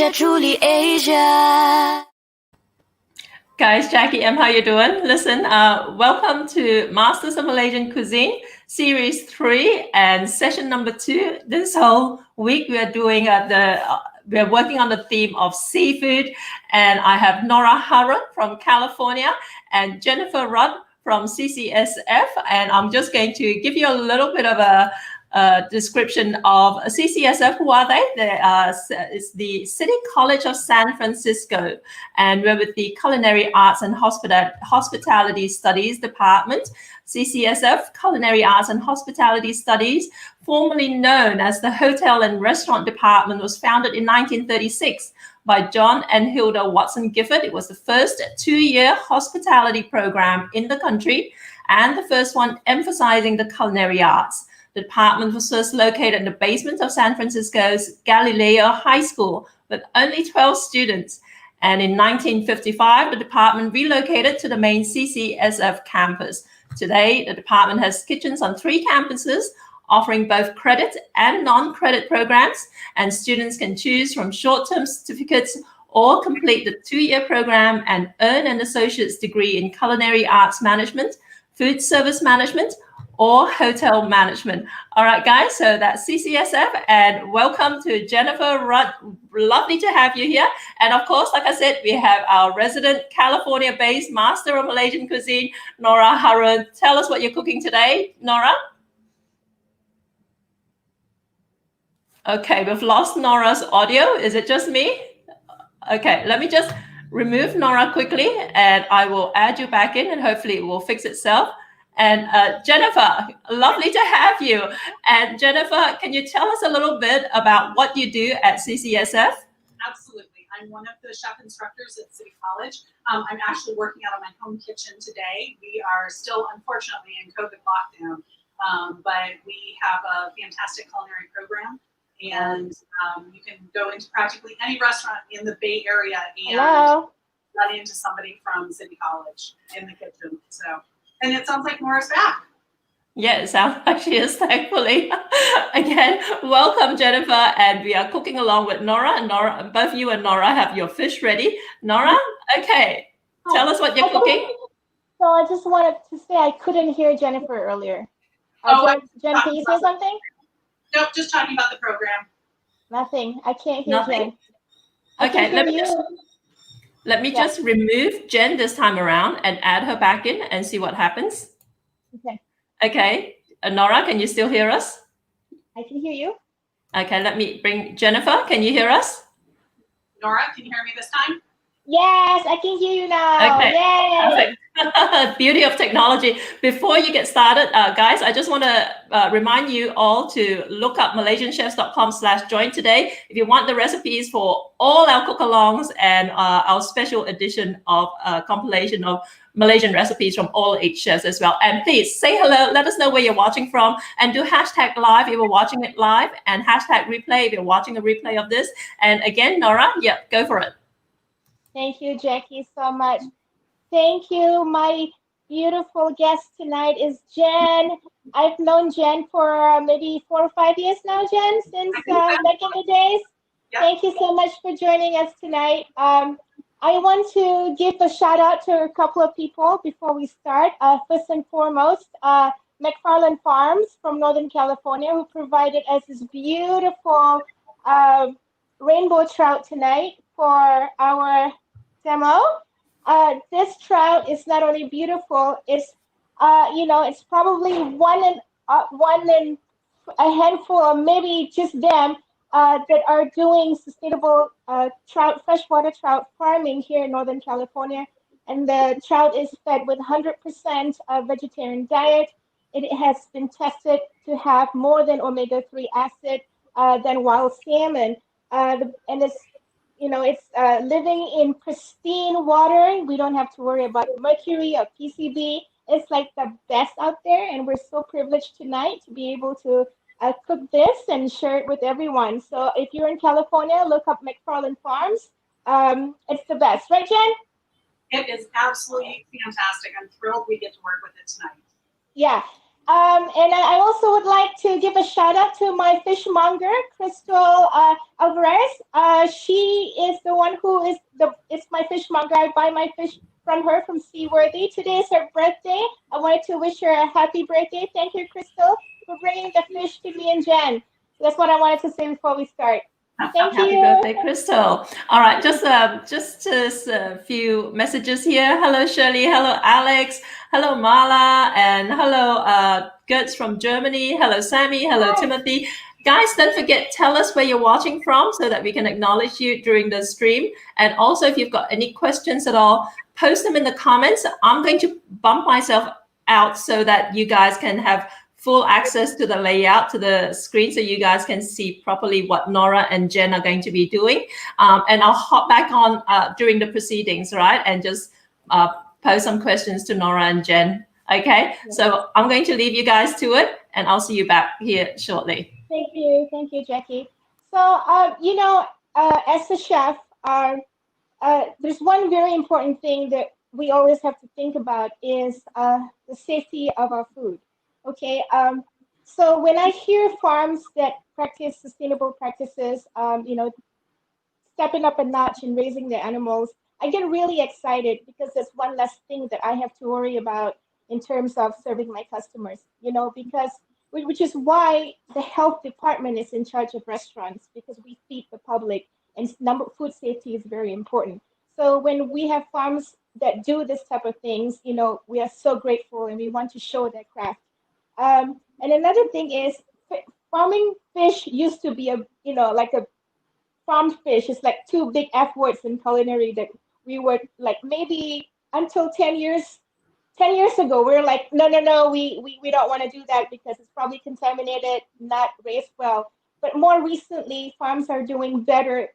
Asia, truly Asia. Guys, Jackie M, how you doing? Listen, welcome to Masters of Malaysian Cuisine, Series 3 and session number 2. This whole week we are doing we're working on the theme of seafood, and I have Nora Haron from California and Jennifer Rudd from Ccsf, and I'm just going to give you a little bit of a description of Ccsf. Who are they? It's the City College of San Francisco, and we're with the Culinary Arts and Hospitality Studies Department. Ccsf, Culinary Arts and Hospitality Studies, formerly known as the Hotel and Restaurant Department, was founded in 1936 by John and Hilda Watson Gifford. It was the first 2-year hospitality program in the country and the first one emphasizing the culinary arts. The department was first located in the basement of San Francisco's Galileo High School with only 12 students. And in 1955, the department relocated to the main Ccsf campus. Today, the department has kitchens on 3 campuses, offering both credit and non-credit programs, and students can choose from short-term certificates or complete the 2-year program and earn an associate's degree in culinary arts management, food service management, or hotel management. All right, guys, so that's Ccsf, and welcome to Jennifer Rudd. Lovely to have you here. And of course, like I said, we have our resident California-based Master of Malaysian Cuisine, Nora Haron. Tell us what you're cooking today, Nora. Okay, we've lost Nora's audio. Is it just me? Okay, let me just remove Nora quickly, and I will add you back in, and hopefully it will fix itself. And Jennifer, lovely to have you. And Jennifer, can you tell us a little bit about what you do at Ccsf? Absolutely. I'm one of the chef instructors at City College. I'm actually working out of my home kitchen today. We are still, unfortunately, in COVID lockdown, but we have a fantastic culinary program. And you can go into practically any restaurant in the Bay Area and run into somebody from City College in the kitchen. And it sounds like Nora's back. Yeah, it sounds like she is, thankfully. Again, welcome, Jennifer. And we are cooking along with Nora. And Nora, both you and Nora have your fish ready. Nora, okay, tell us what you're cooking. So I just wanted to say I couldn't hear Jennifer earlier. Jen, can you say something? Nope, just talking about the program. Nothing. I can't hear Jen. Okay, let me just remove Jen this time around and add her back in and see what happens. Okay. Okay. Nora, can you still hear us? I can hear you. Okay, let me bring Jennifer. Can you hear us? Nora, can you hear me this time? Yes, I can hear you now. Okay. Yay. Perfect. Beauty of technology. Before you get started, guys, I just want to remind you all to look up malaysianchefs.com/join today if you want the recipes for all our cook-alongs and our special edition of compilation of Malaysian recipes from all 8 chefs as well. And please say hello, let us know where you're watching from, and do hashtag live if you're watching it live, and hashtag replay if you're watching a replay of this. And again, Nora, yeah, go for it. Thank you, Jackie, so much. Thank you. My beautiful guest tonight is Jen. I've known Jen for maybe 4 or 5 years now, Jen, since back in the days. Yeah. Thank you so much for joining us tonight. I want to give a shout out to a couple of people before we start. First and foremost, McFarland Farms from Northern California, who provided us this beautiful rainbow trout tonight for our demo. This trout is not only beautiful, it's it's probably one in a handful, or maybe just them that are doing sustainable freshwater trout farming here in Northern California. And the trout is fed with 100% vegetarian diet. It has been tested to have more than omega-3 acid than wild salmon, and it's living in pristine water. We don't have to worry about mercury or PCB. It's like the best out there, and we're so privileged tonight to be able to cook this and share it with everyone. So if you're in California, look up McFarland Farms. It's the best, right, Jen? It is absolutely fantastic. I'm thrilled we get to work with it tonight. Yeah. And I also would like to give a shout out to my fishmonger, Crystal Alvarez. She is the one who it's my fishmonger. I buy my fish from her from Seaworthy. Today is her birthday. I wanted to wish her a happy birthday. Thank you, Crystal, for bringing the fish to me and Jen. So that's what I wanted to say before we start. Thank Happy you. birthday, Crystal. All right, just a few messages here. Hello, Shirley. Hello, Alex. Hello, Marla. And hello, Gertz from Germany. Hello, Sammy. Hello, Hi. Timothy. Guys, don't forget, tell us where you're watching from so that we can acknowledge you during the stream. And also, if you've got any questions at all, post them in the comments. I'm going to bump myself out so that you guys can have full access to the layout, to the screen, so you guys can see properly what Nora and Jen are going to be doing. And I'll hop back on during the proceedings, right? And just pose some questions to Nora and Jen. Okay, so I'm going to leave you guys to it, and I'll see you back here shortly. Thank you, Jackie. So, as a chef, there's one very important thing that we always have to think about is the safety of our food. Okay. So when I hear farms that practice sustainable practices, stepping up a notch in raising their animals, I get really excited because there's one less thing that I have to worry about in terms of serving my customers, because which is why the health department is in charge of restaurants, because we feed the public and food safety is very important. So when we have farms that do this type of things, we are so grateful and we want to show their craft. And another thing is farming fish used to be like a farmed fish. It's like two big F words in culinary that we were like maybe until 10 years ago, we were like, no, we don't want to do that because it's probably contaminated, not raised well. But more recently, farms are doing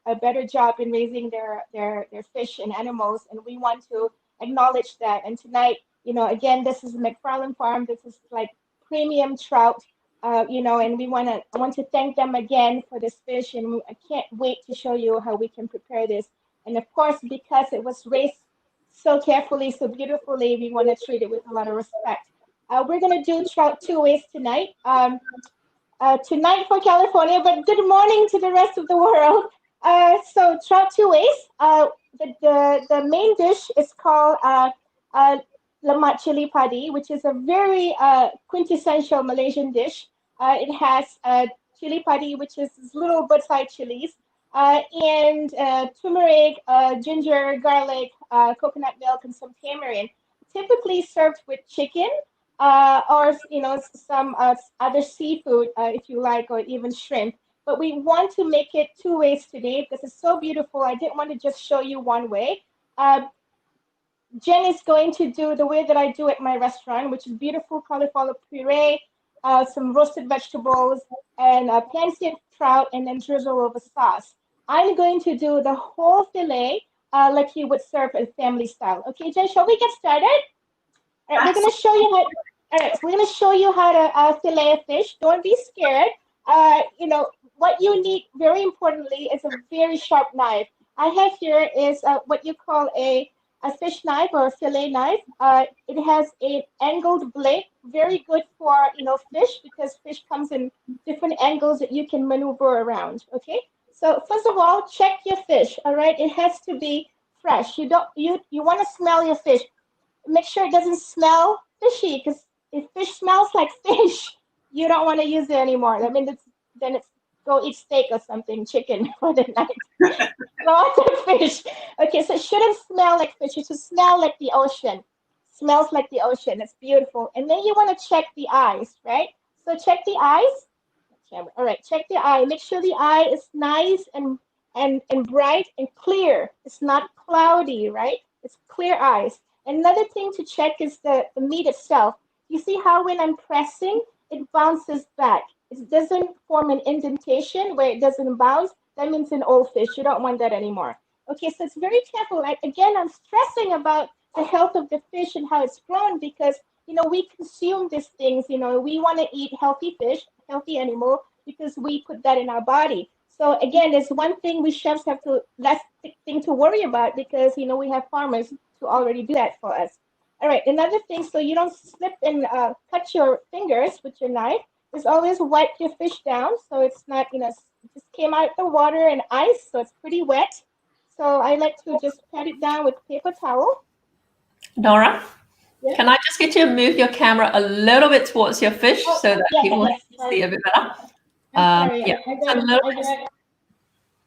a better job in raising their fish and animals, and we want to acknowledge that. And tonight, again, this is McFarland Farm. This is like premium trout, and I want to thank them again for this fish, and I can't wait to show you how we can prepare this. And of course, because it was raised so carefully, so beautifully, we want to treat it with a lot of respect. We're gonna do trout two ways tonight. Tonight for California, but good morning to the rest of the world. So trout two ways. The main dish is called Lemak Cili Padi, which is a very quintessential Malaysian dish. It has chili padi, which is little bite-sized chilies, and turmeric, ginger, garlic, coconut milk, and some tamarind. Typically served with chicken or some other seafood if you like, or even shrimp. But we want to make it two ways today because it's so beautiful. I didn't want to just show you one way. Jen is going to do the way that I do at my restaurant, which is beautiful cauliflower puree, some roasted vegetables, and pan-seared trout, and then drizzle over sauce. I'm going to do the whole fillet like you would serve a family style. Okay, Jen, shall we get started? All right, we're going to show you how. All right, so we're going to show you how to fillet a fish. Don't be scared. What you need, very importantly, is a very sharp knife. I have here is what you call a fish knife or a fillet knife. It has an angled blade, very good for fish because fish comes in different angles that you can maneuver around. Okay, so first of all, check your fish. All right, it has to be fresh. You want to smell your fish. Make sure it doesn't smell fishy, because if fish smells like fish, you don't want to use it anymore. I mean, it's go eat steak or something, chicken for the night. Not fish. Okay, so it shouldn't smell like fish. It should smell like the ocean. Smells like the ocean. It's beautiful. And then you want to check the eyes, right? So check the eyes. All right, check the eye. Make sure the eye is nice and bright and clear. It's not cloudy, right? It's clear eyes. Another thing to check is the meat itself. You see how when I'm pressing, it bounces back. It doesn't form an indentation where it doesn't bounce. That means an old fish. You don't want that anymore. Okay, so it's very careful. Again, I'm stressing about the health of the fish and how it's grown because, we consume these things. We want to eat healthy fish, healthy animal, because we put that in our body. So again, there's one thing we chefs less thing to worry about because, we have farmers to already do that for us. All right, another thing, so you don't slip and cut your fingers with your knife, is always wipe your fish down so it's not, it just came out of the water and ice, so it's pretty wet. So I like to just pat it down with paper towel. Nora, Yeah. can I just get you to move your camera a little bit towards your fish so that people can see a bit better? I'm sorry, Yeah,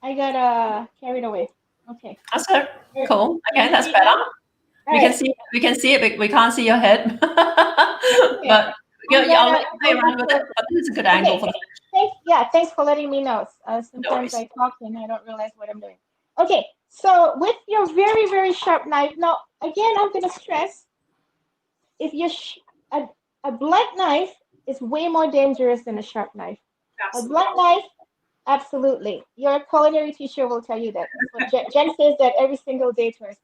I got carried away. Okay. that's it. All right. Cool. Can Okay, you that's see better. that? All We right. can see it, but we can't see your head. But I'll let you play around with it. But this is a good angle for the fish. Thanks for letting me know. Sometimes I talk and I don't realize what I'm doing. Okay, so with your very, very sharp knife, now again, I'm going to stress, if you're a blunt knife is way more dangerous than a sharp knife. Absolutely. A blunt knife, absolutely. Your culinary teacher will tell you that. That's what Jen says that every single day to her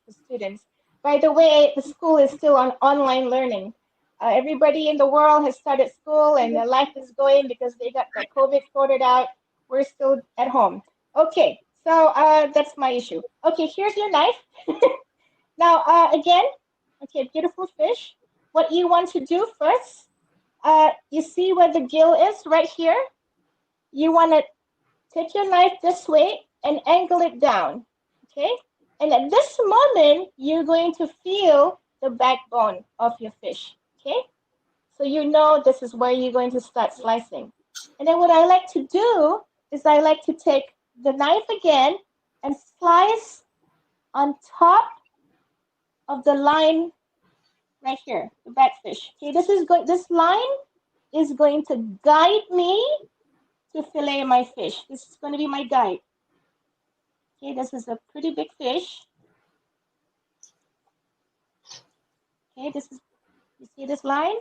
students. By the way, the school is still on online learning. Everybody in the world has started school and their life is going because they got the COVID sorted out. We're still at home. Okay, so that's my issue. Okay, here's your knife. Now, again, okay, beautiful fish. What you want to do first, you see where the gill is right here? You want to take your knife this way and angle it down, okay? And at this moment, you're going to feel the backbone of your fish, okay? So you know this is where you're going to start slicing. And then what I like to do is I like to take the knife again and slice on top of the line right here, the backfish. Okay, this line is going to guide me to fillet my fish. This is going to be my guide. Okay, this is a pretty big fish. Okay, you see this line?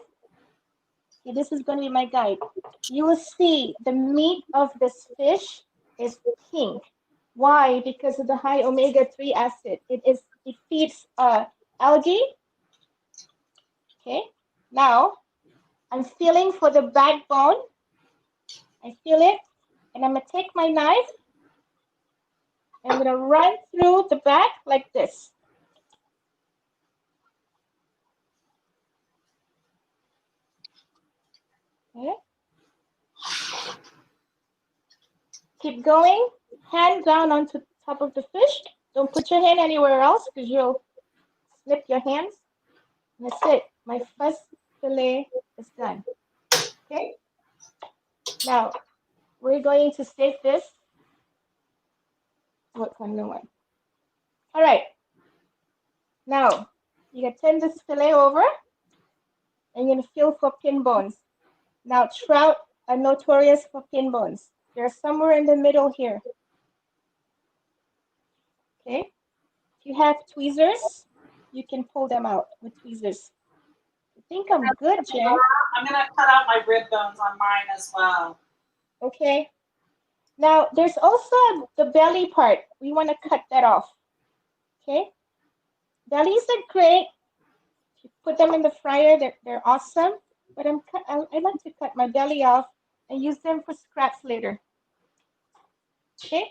Okay, this is going to be my guide. You will see the meat of this fish is pink. Why? Because of the high omega-3 acid. It feeds algae. Okay, now I'm feeling for the backbone. I feel it, and I'm gonna take my knife and I'm gonna run through the back like this. Okay. Keep going, hand down onto the top of the fish. Don't put your hand anywhere else because you'll snip your hands. And that's it. My first fillet is done. Okay. Now we're going to save this. What's on the one? All right. Now you can turn this fillet over and you're gonna feel for pin bones. Now trout are notorious for pin bones. They're somewhere in the middle here. Okay. If you have tweezers, you can pull them out with tweezers. I think I'm good, Jen. I'm gonna cut out my rib bones on mine as well. Okay. Now there's also the belly part. We want to cut that off. Okay. Bellies are great. If you put them in the fryer, they're awesome. But I like to cut my belly off and use them for scraps later. Okay.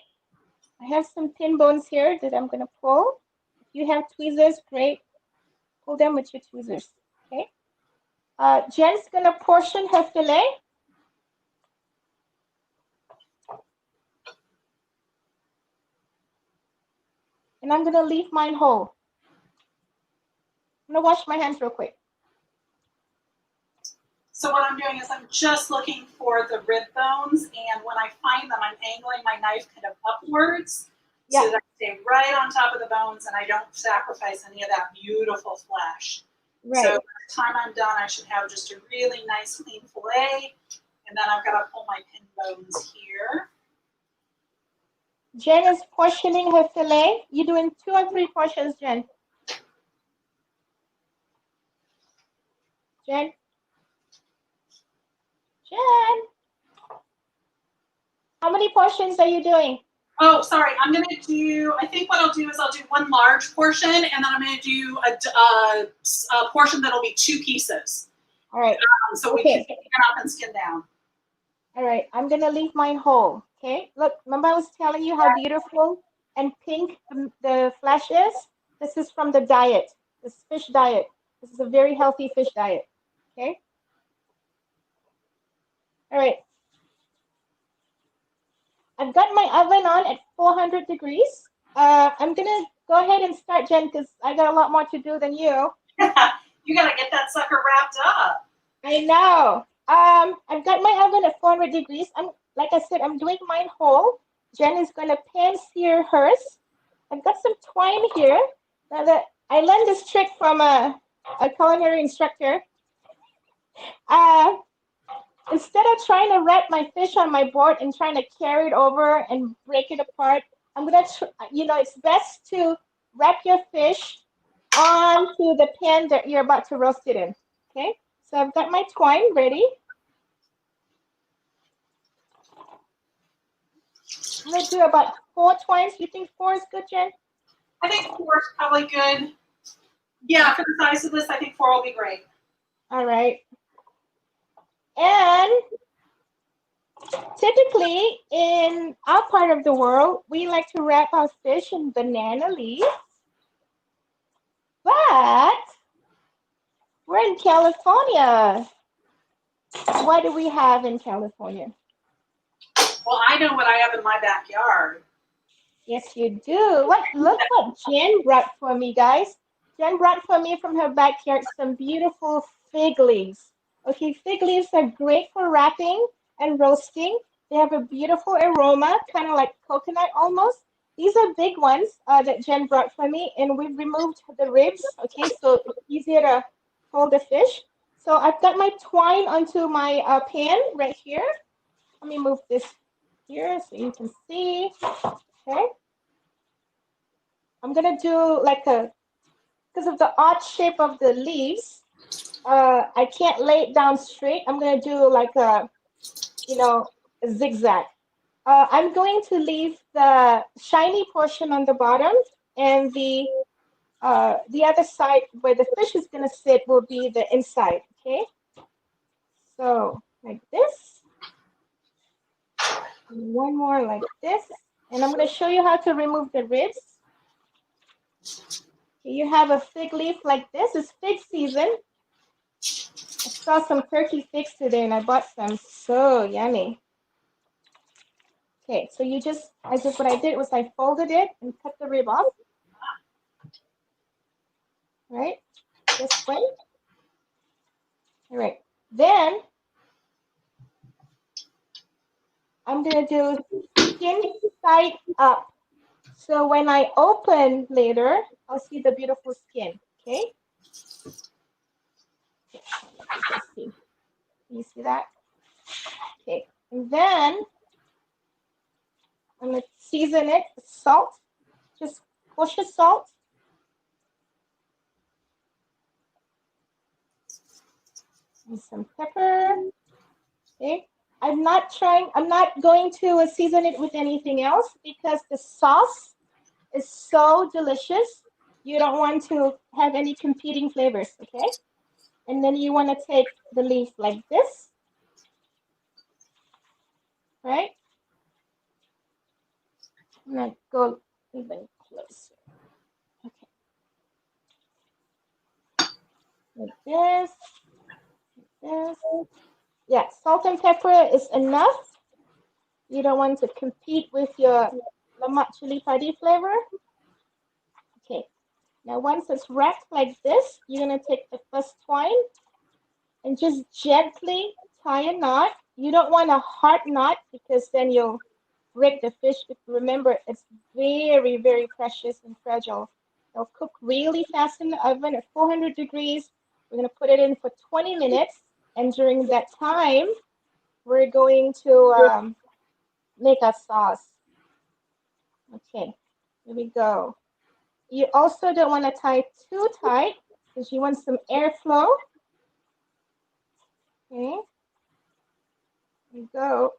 I have some pin bones here that I'm gonna pull. If you have tweezers, great. Pull them with your tweezers. Okay. Jen's gonna portion her fillet. And I'm gonna leave mine whole. I'm gonna wash my hands real quick. So what I'm doing is I'm just looking for the rib bones, and when I find them, I'm angling my knife kind of upwards so that I stay right on top of the bones and I don't sacrifice any of that beautiful flesh. Right. So by the time I'm done, I should have just a really nice clean fillet, and then I've got to pull my pin bones here. Jen is portioning her fillet. You're doing 2 or 3 portions, Jen. Jen? How many portions are you doing? Oh, sorry. I'm going to do, I think what I'll do is I'll do 1 large portion, and then I'm going to do a portion that'll be 2 pieces. All right. So we can skin up and skin down. All right. I'm going to leave mine whole. Okay. Look, remember I was telling you how beautiful and pink the flesh is? This is from the diet. this fish diet. This is a very healthy fish diet. Okay. All right. I've got my oven on at 400 degrees. I'm gonna go ahead and start, Jen, because I got a lot more to do than you. You gotta get that sucker wrapped up. I know. I've got my oven at 400 degrees. Like I said, I'm doing mine whole. Jen is gonna pan sear hers. I've got some twine here. Now I learned this trick from a culinary instructor. Instead of trying to wrap my fish on my board and trying to carry it over and break it apart, I'm gonna, it's best to wrap your fish onto the pan that you're about to roast it in. Okay, so I've got my twine ready. I'm gonna do about 4 twines. You think 4 is good, Jen? I think 4 is probably good. Yeah, for the size of this, I think 4 will be great. All right. And typically in our part of the world, we like to wrap our fish in banana leaves. But we're in California. What do we have in California? Well, I know what I have in my backyard. Yes, you do. Look what Jen brought for me, guys. Jen brought for me from her backyard some beautiful fig leaves. Okay, fig leaves are great for wrapping and roasting. They have a beautiful aroma, kind of like coconut almost. These are big ones that Jen brought for me, and we've removed the ribs, okay, so it's easier to hold the fish. So I've got my twine onto my pan right here. Let me move this here so you can see, okay? I'm gonna do like because of the odd shape of the leaves, I can't lay it down straight. I'm gonna do like a zigzag. I'm going to leave the shiny portion on the bottom, and the other side where the fish is gonna sit will be the inside. Okay, so like this, and one more like this, and I'm gonna show you how to remove the ribs. You have a fig leaf like this. It's fig season. I saw some turkey figs today and I bought some. So yummy. Okay, so what I did was I folded it and cut the rib off. Right? This way. All right. Then I'm going to do skin side up. So when I open later, I'll see the beautiful skin. Okay? Let's see. Can you see that? Okay. And then I'm going to season it with salt. Just push the salt. And some pepper. Okay. I'm not going to season it with anything else because the sauce is so delicious. You don't want to have any competing flavors, okay? And then you want to take the leaf like this, right? I'm going to go even closer. Okay. Like this, like this. Yeah, salt and pepper is enough. You don't want to compete with your Lemak Cili Padi flavor. Okay, now once it's wrapped like this, you're gonna take the first twine and just gently tie a knot. You don't want a hard knot because then you'll break the fish. But remember, it's very, very precious and fragile. It'll cook really fast in the oven at 400 degrees. We're gonna put it in for 20 minutes. And during that time, we're going to make a sauce. Okay, here we go. You also don't want to tie too tight because you want some airflow. Okay, here we go.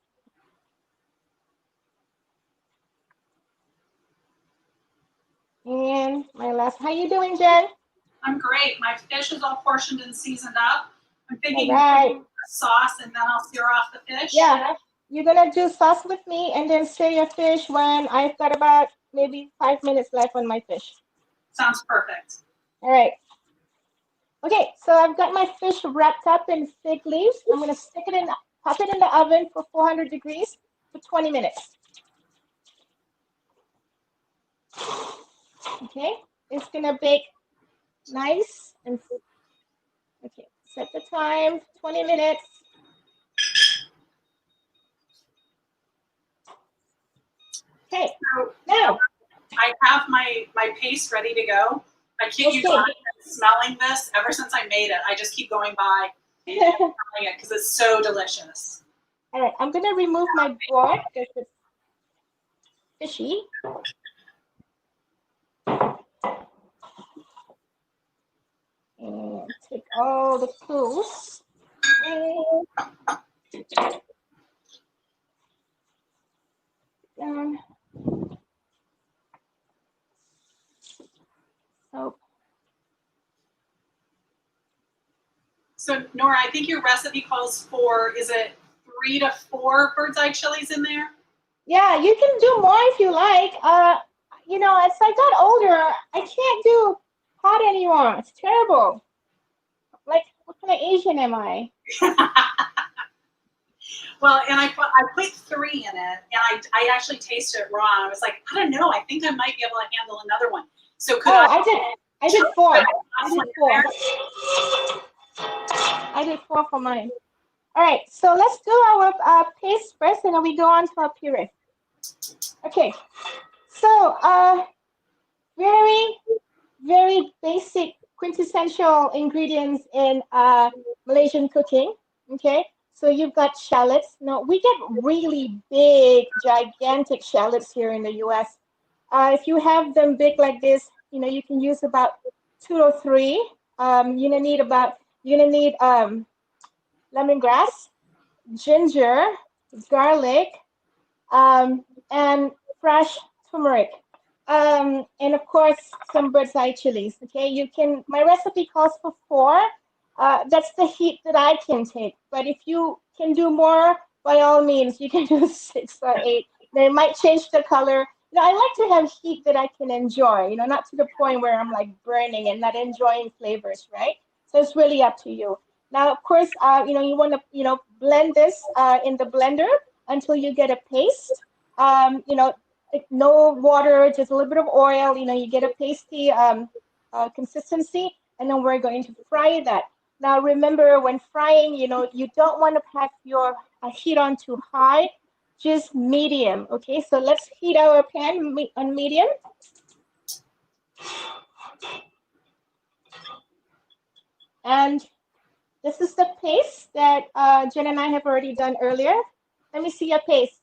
And my last, how you doing, Jen? I'm great. My fish is all portioned and seasoned up. I'm thinking Right. sauce and then I'll sear off the fish. Yeah, you're gonna do sauce with me and then sear your fish when I've got about maybe 5 minutes left on my fish. Sounds perfect. All right, Okay, so I've got my fish wrapped up in fig leaves. I'm gonna pop it in the oven for 400 degrees for 20 minutes. Okay, it's gonna bake nice and, okay, set the time, 20 minutes. Okay, now I have my paste ready to go. I kid you not, smelling this ever since I made it. I just keep going by and smelling it because it's so delicious. All right, I'm gonna remove my board because it's fishy. And take all the clues. Down. So Nora, I think your recipe calls for, is it 3 to 4 bird's eye chilies in there? Yeah, you can do more if you like. You know, as I got older, I can't do hot anymore. It's terrible. Like, what kind of Asian am I? Well, and I put 3 in it, and I actually tasted it raw. I was like, I don't know, I think I might be able to handle another one. So could I did 4. I did 4 for mine. All right, so let's do our paste first, and then we go on to our puree. Okay, so very, very basic, quintessential ingredients in Malaysian cooking. Okay, so you've got shallots. Now we get really big, gigantic shallots here in the U.S. If you have them big like this, you know, you can use about 2 or 3. You're gonna need lemongrass, ginger, garlic, and fresh turmeric, and of course some bird's eye chilies. Okay, my recipe calls for 4. That's the heat that I can take, but if you can do more, by all means you can do 6 or 8. They might change the color. You know, I like to have heat that I can enjoy, you know, not to the point where I'm like burning and not enjoying flavors, right? So it's really up to you. Now, of course, you know, you want to, you know, blend this in the blender until you get a paste. You know, no water, just a little bit of oil. You know, you get a pasty consistency, and then we're going to fry that. Now, remember, when frying, you know, you don't want to pack your heat on too high, just medium. Okay, so let's heat our pan on medium. And this is the paste that Jen and I have already done earlier. Let me see your paste.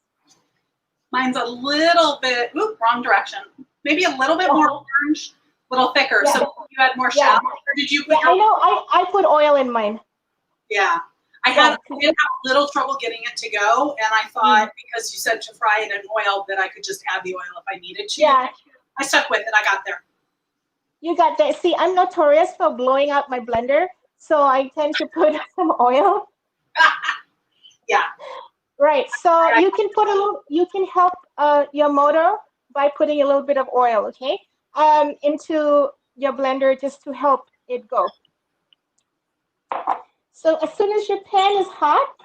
Mine's a little bit, wrong direction. Maybe a little bit more orange, a little thicker. Yeah. So you had more shallots, or did you put I know, I put oil in mine. Yeah. I did have a little trouble getting it to go, and I thought because you said to fry it in oil that I could just add the oil if I needed to. Yeah. I stuck with it. I got there. You got that. See, I'm notorious for blowing out my blender, so I tend to put some oil. Yeah. Right. So you can put you can help your motor by putting a little bit of oil, okay, into your blender just to help it go. So as soon as your pan is hot,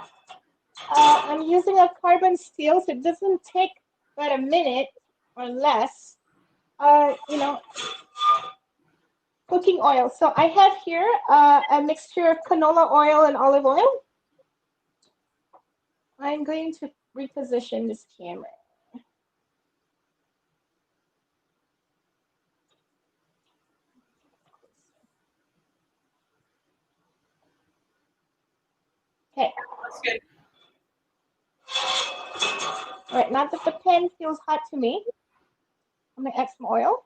I'm using a carbon steel, so it doesn't take but a minute or less. You know, cooking oil. So I have here a mixture of canola oil and olive oil. I'm going to reposition this camera. Okay. That's good. All right, now that the pan feels hot to me, I'm gonna add some oil.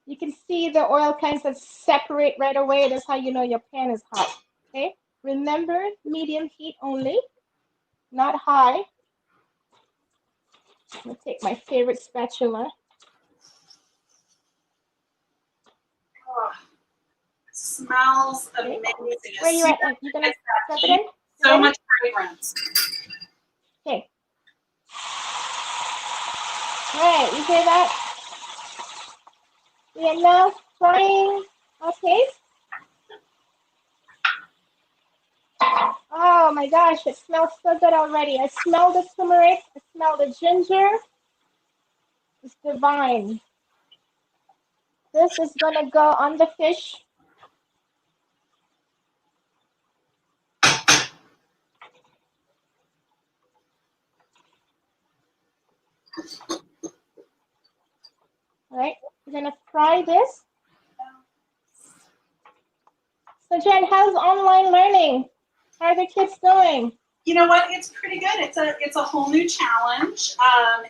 You can see the oil kind of separate right away. That's how you know your pan is hot, okay? Remember, medium heat only, not high. I'm gonna take my favorite spatula. Oh, smells amazing. Where you at? You gonna step it in? So much fragrance. Okay. All right, you hear that? We are now frying Okay. Oh my gosh, it smells so good already. I smell the turmeric, I smell the ginger. It's divine. This is gonna go on the fish. All right, we're gonna fry this. So Jen, how's online learning? How are the kids doing? You know what? It's pretty good. It's a whole new challenge, and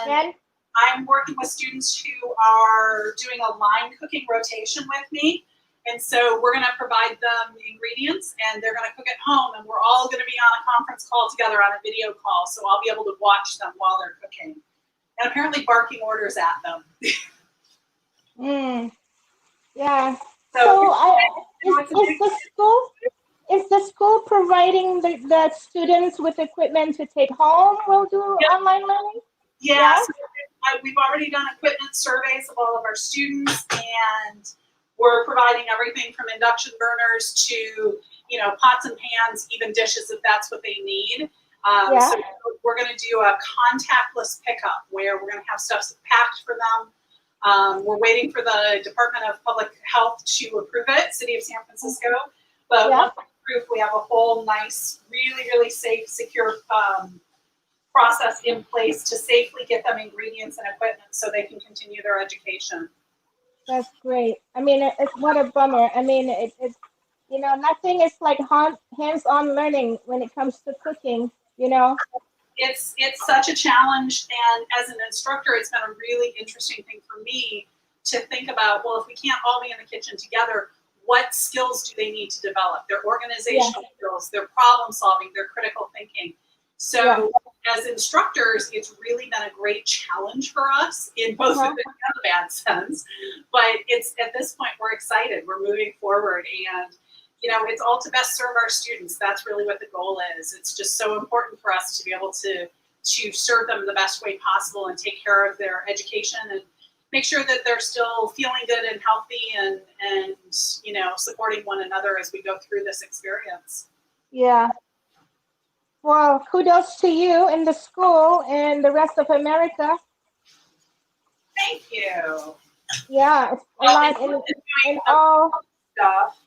Jen? I'm working with students who are doing a line cooking rotation with me. And so we're gonna provide them the ingredients and they're gonna cook at home, and we're all gonna be on a conference call together on a video call. So I'll be able to watch them while they're cooking. And apparently barking orders at them. Yeah. Is the school providing the students with equipment to take home? We'll do online learning? Yeah. So we've already done equipment surveys of all of our students, and we're providing everything from induction burners to, you know, pots and pans, even dishes if that's what they need. So we're going to do a contactless pickup where we're going to have stuff packed for them. We're waiting for the Department of Public Health to approve it, City of San Francisco. But once approved, we have a whole nice, really, really safe, secure process in place to safely get them ingredients and equipment so they can continue their education. That's great. I mean, it's what a bummer. I mean, it's, you know, nothing is like hands-on learning when it comes to cooking, you know? It's such a challenge, and as an instructor, it's been a really interesting thing for me to think about, well, if we can't all be in the kitchen together, what skills do they need to develop? Their organizational skills, their problem solving, their critical thinking. So as instructors, it's really been a great challenge for us in both the good and the bad sense. But it's at this point, we're excited. We're moving forward, and you know, it's all to best serve our students. That's really what the goal is. It's just so important for us to be able to serve them the best way possible and take care of their education and make sure that they're still feeling good and healthy and you know, supporting one another as we go through this experience. Yeah. Well, kudos to you and the school and the rest of America. Thank you. Yeah, it's a lot in all stuff.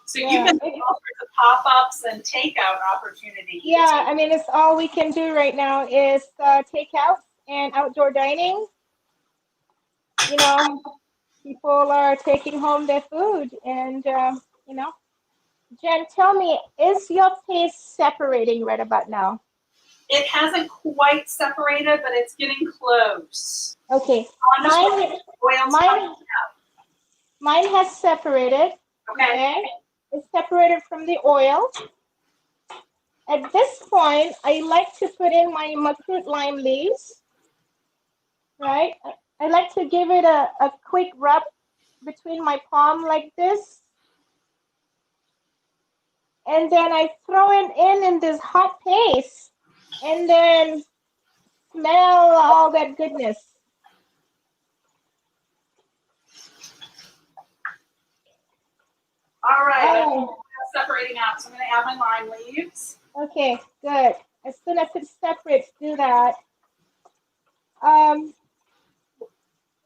So you can do all sorts of pop-ups and takeout opportunities. Yeah, I mean, it's all we can do right now is takeout and outdoor dining. You know, people are taking home their food, and you know. Jen, tell me, is your paste separating right about now? It hasn't quite separated, but it's getting close. Okay. Mine has separated. Okay. It's separated from the oil. At this point, I like to put in my makrut lime leaves. Right? I like to give it a quick rub between my palm like this. And then I throw it in this hot paste, and then smell all that goodness. All right, separating out. So I'm going to add my lime leaves. Okay, good. As soon as it separates, do that.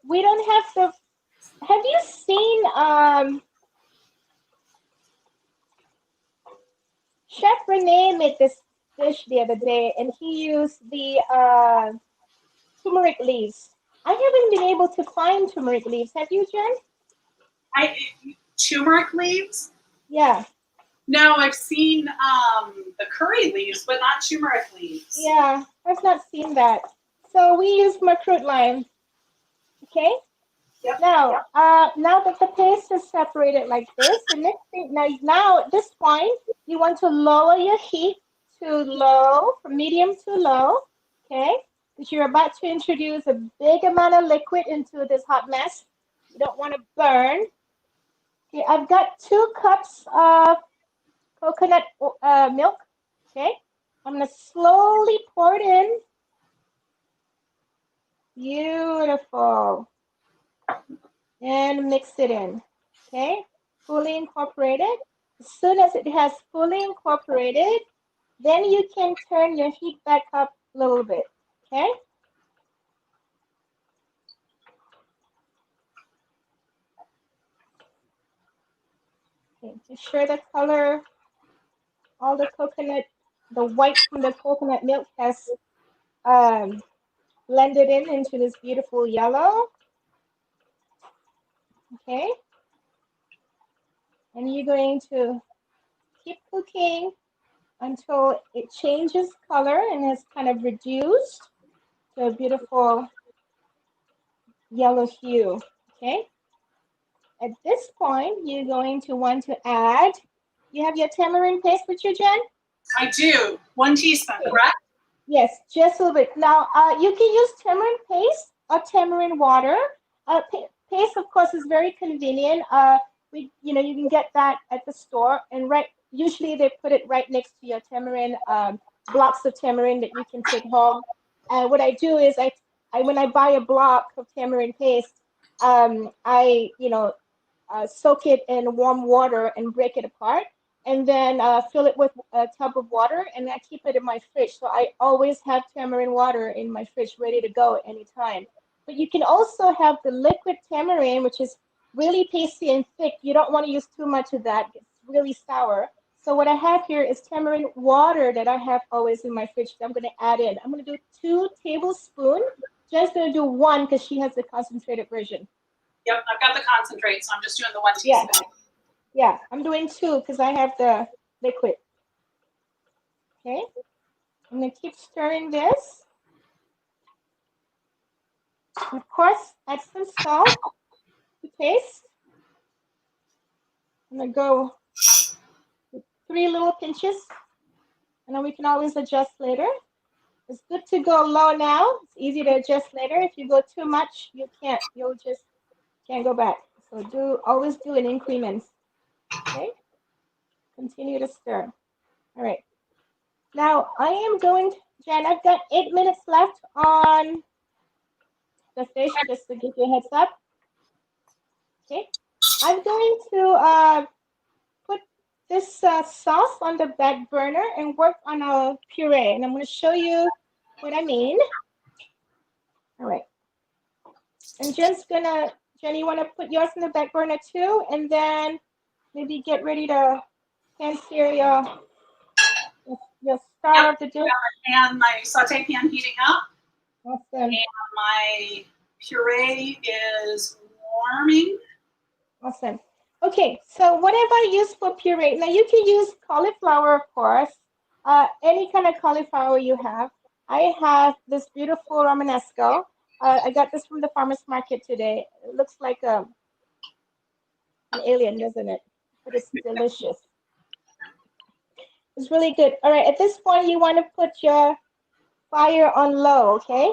We don't have to. Have you seen Chef Rene made this dish the other day, and he used the turmeric leaves. I haven't been able to find turmeric leaves. Have you, Jen? Turmeric leaves? Yeah. No, I've seen the curry leaves, but not turmeric leaves. Yeah, I've not seen that. So we use makrut lime. Okay. Yep. Now, now that the paste is separated like this, the next thing, now at this point, you want to lower your heat to low, from medium to low, okay? Because you're about to introduce a big amount of liquid into this hot mess. You don't want to burn. Okay, I've got 2 cups of coconut milk, okay? I'm going to slowly pour it in. Beautiful. And mix it in. Okay, fully incorporated. As soon as it has fully incorporated, then you can turn your heat back up a little bit. Okay. Okay, to ensure the color, all the coconut, the white from the coconut milk has blended into this beautiful yellow. Okay. And you're going to keep cooking until it changes color and has kind of reduced to a beautiful yellow hue. Okay. At this point, you're going to want to add, you have your tamarind paste with you, Jen? I do. 1 teaspoon, correct? Yes, just a little bit. Now, you can use tamarind paste or tamarind water. Paste, of course, is very convenient. You can get that at the store, and usually they put it right next to your tamarind, blocks of tamarind that you can take home. What I do is when I buy a block of tamarind paste, I soak it in warm water and break it apart, and then fill it with a tub of water, and I keep it in my fridge. So I always have tamarind water in my fridge ready to go at any time. But you can also have the liquid tamarind, which is really pasty and thick. You don't want to use too much of that. It's really sour. So what I have here is tamarind water that I have always in my fridge that I'm going to add in. I'm going to do 2 tablespoons. Jen's going to do 1 because she has the concentrated version. Yep, I've got the concentrate, so I'm just doing the 1 teaspoon. Yeah, I'm doing 2 because I have the liquid. Okay, I'm going to keep stirring this. Of course, add some salt to taste. I'm going to go with 3 little pinches, and then we can always adjust later. It's good to go low now. It's easy to adjust later. If you go too much, you'll just can't go back. So always do in increments. Okay, continue to stir. All right. Now I am going to, Jen, I've got 8 minutes left on the fish, just to give you a heads up. Okay, I'm going to put this sauce on the back burner and work on a puree, and I'm going to show you what I mean. All right, and Jen, you want to put yours in the back burner too, and then maybe get ready to pan sear your start of the dish. And my saute pan heating up. Awesome. And my puree is warming. Awesome. Okay, so what have I used for puree? Now you can use cauliflower, of course, any kind of cauliflower you have. I have this beautiful Romanesco. I got this from the farmer's market today. It looks like an alien, doesn't it? But it's delicious. It's really good. All right, at this point, you want to put your fire on low, okay?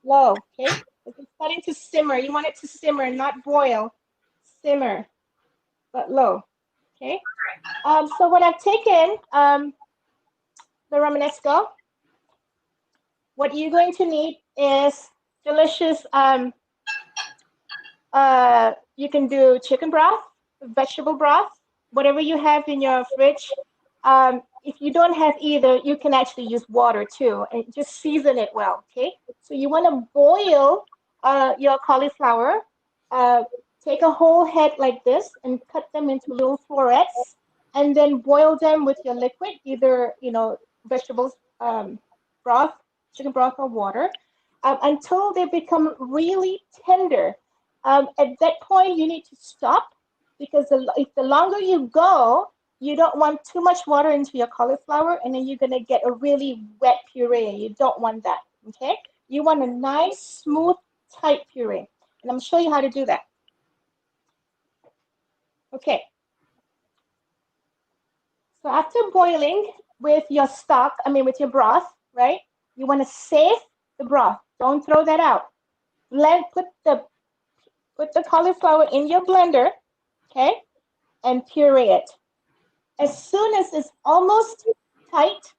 Low, okay? It's starting to simmer. You want it to simmer, not boil. Simmer, but low, okay? So what I've taken, the Romanesco, what you're going to need is delicious, you can do chicken broth, vegetable broth, whatever you have in your fridge. If you don't have either, you can actually use water too, and just season it well, okay? So you want to boil your cauliflower, take a whole head like this and cut them into little florets, and then boil them with your liquid, either, vegetables, broth, chicken broth or water, until they become really tender. At that point, you need to stop, because if the longer you go, you don't want too much water into your cauliflower, and then you're going to get a really wet puree. You don't want that, okay? You want a nice, smooth, tight puree. And I'm going to show you how to do that. Okay. So after boiling with your stock, with your broth, right? You want to save the broth. Don't throw that out. Put the cauliflower in your blender, okay? And puree it. As soon as it's almost tight,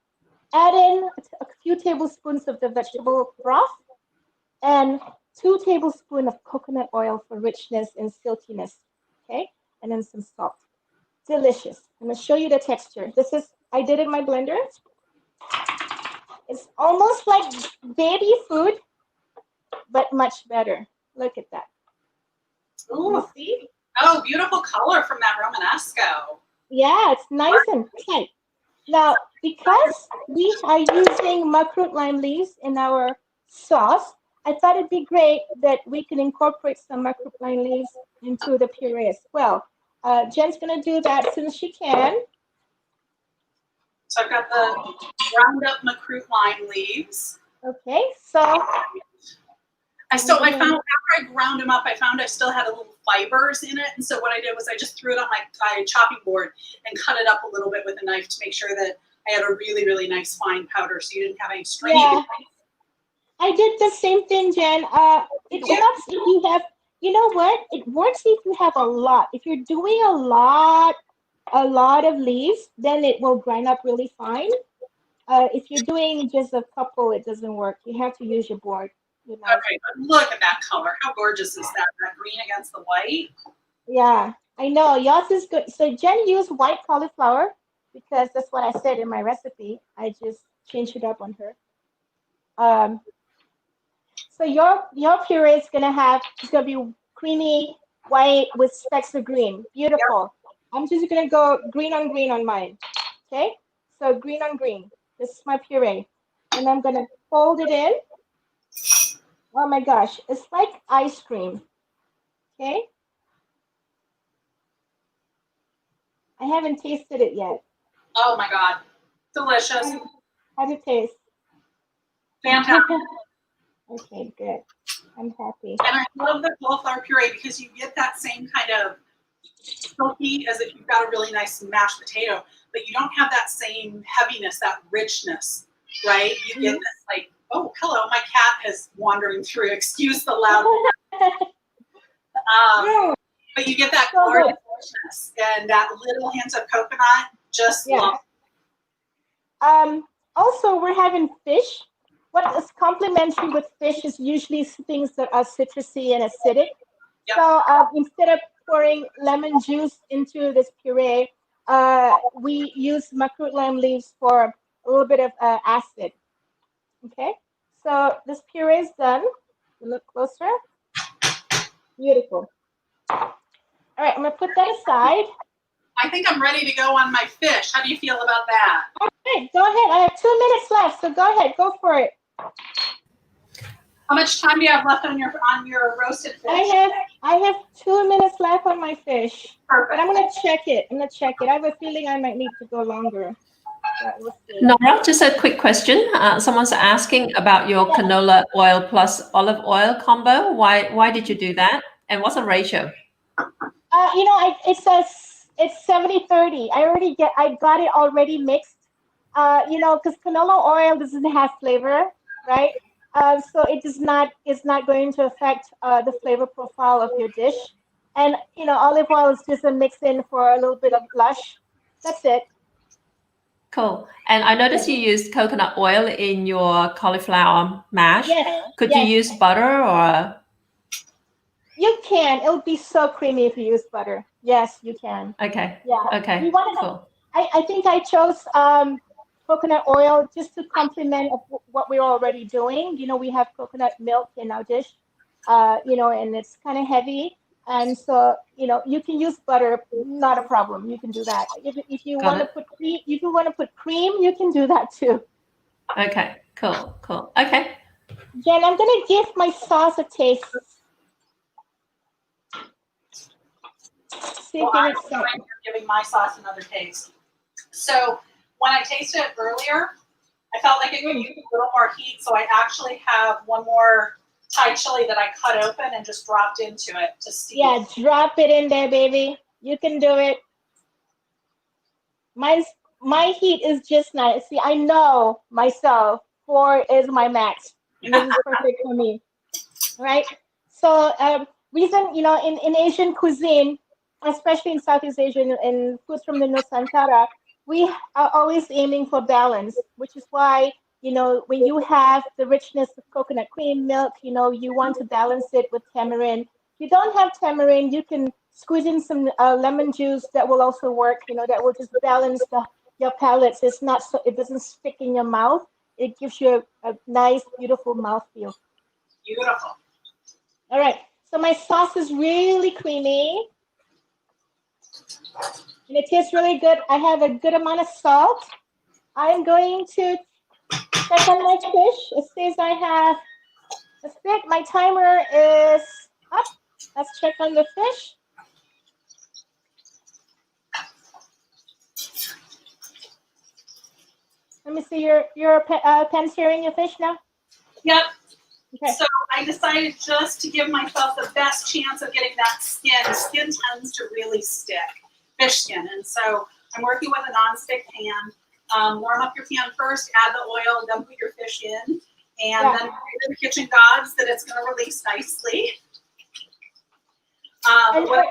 add in a few tablespoons of the vegetable broth and 2 tablespoons of coconut oil for richness and silkiness. Okay, and then some salt. Delicious. I'm gonna show you the texture. I did it in my blender. It's almost like baby food, but much better. Look at that. Ooh. You see? Oh, beautiful color from that Romanesco. Yeah, it's nice and tight. Now, because we are using makrut lime leaves in our sauce, I thought it'd be great that we can incorporate some makrut lime leaves into the puree as well. Jen's gonna do that as soon as she can. So I've got the ground up makrut lime leaves. Okay, so I found after I ground them up, I found I still had a little fibers in it. And so what I did was I just threw it on my chopping board and cut it up a little bit with a knife to make sure that I had a really, really nice fine powder so you didn't have any stringy. Yeah, I did the same thing, Jen. It helps if you have, you know what? It works if you have a lot. If you're doing a lot of leaves, then it will grind up really fine. If you're doing just a couple, it doesn't work. You have to use your board. You know? Okay, but look at that color. How gorgeous is that? That green against the white. Yeah, I know. Yours is good. So Jen used white cauliflower because that's what I said in my recipe. I just changed it up on her. So your puree is gonna be creamy white with specks of green. Beautiful. Yep. I'm just gonna go green on mine. Okay. So green on green. This is my puree, and I'm gonna fold it in. Oh my gosh, it's like ice cream. Okay. I haven't tasted it yet. Oh my God. Delicious. How's it taste? Fantastic. Okay, good. I'm happy. And I love the cauliflower puree because you get that same kind of silky as if you've got a really nice mashed potato, but you don't have that same heaviness, that richness, right? You get this like, oh, hello, my cat is wandering through. Excuse the loud. But you get that glorious richness and that little hint of coconut. Just love. Also, we're having fish. What is complementary with fish is usually things that are citrusy and acidic. Yep. So instead of pouring lemon juice into this puree, we use makrut lime leaves for a little bit of acid. Okay, so this puree is done. Look closer. Beautiful. All right, I'm gonna put that aside. I think I'm ready to go on my fish. How do you feel about that? All right, go ahead. I have 2 minutes left, so go ahead, go for it. How much time do you have left on your roasted fish? I have 2 minutes left on my fish. Perfect. But I'm gonna check it. I have a feeling I might need to go longer. We'll see. Nora, just a quick question. Someone's asking about your canola oil plus olive oil combo. Why did you do that? And what's the ratio? It's 70-30. I got it already mixed. Because canola oil doesn't have flavor, right? So it's not going to affect the flavor profile of your dish. And olive oil is just a mix in for a little bit of blush. That's it. Cool. And I noticed you used coconut oil in your cauliflower mash. Yes. Could you use butter or? You can. It'll be so creamy if you use butter. Yes, you can. Okay. Yeah. Okay. Cool. I think I chose coconut oil just to complement what we're already doing. We have coconut milk in our dish, and it's kind of heavy. And so, you can use butter, not a problem. You can do that. If you want to put cream, you can do that too. Okay, cool. Okay. Jen, I'm going to give my sauce a taste. I'm giving my sauce another taste. So when I tasted it earlier, I felt like it could use a little more heat. So I actually have one more Thai chili that I cut open and just dropped into it to steam. Yeah, drop it in there, baby. You can do it. My heat is just nice. See, I know myself. 4 is my max. This is perfect for me. Right? So reason, in Asian cuisine, especially in Southeast Asia and foods from the Nusantara, we are always aiming for balance, which is why, when you have the richness of coconut cream milk, you want to balance it with tamarind. If you don't have tamarind, you can squeeze in some lemon juice. That will also work. That will just balance your palate. So it doesn't stick in your mouth. It gives you a nice, beautiful mouthfeel. Beautiful. All right. So my sauce is really creamy. And it tastes really good. I have a good amount of salt. I'm going to check on my fish. It says I have a stick. My timer is up. Let's check on the fish. Let me see your pen searing your fish now. Yep. Okay. So I decided just to give myself the best chance of getting that skin. Skin tends to really stick, fish skin. And so I'm working with a non-stick pan. Warm up your pan first, add the oil, then put your fish in. And then pray to the kitchen gods that it's going to release nicely. I've got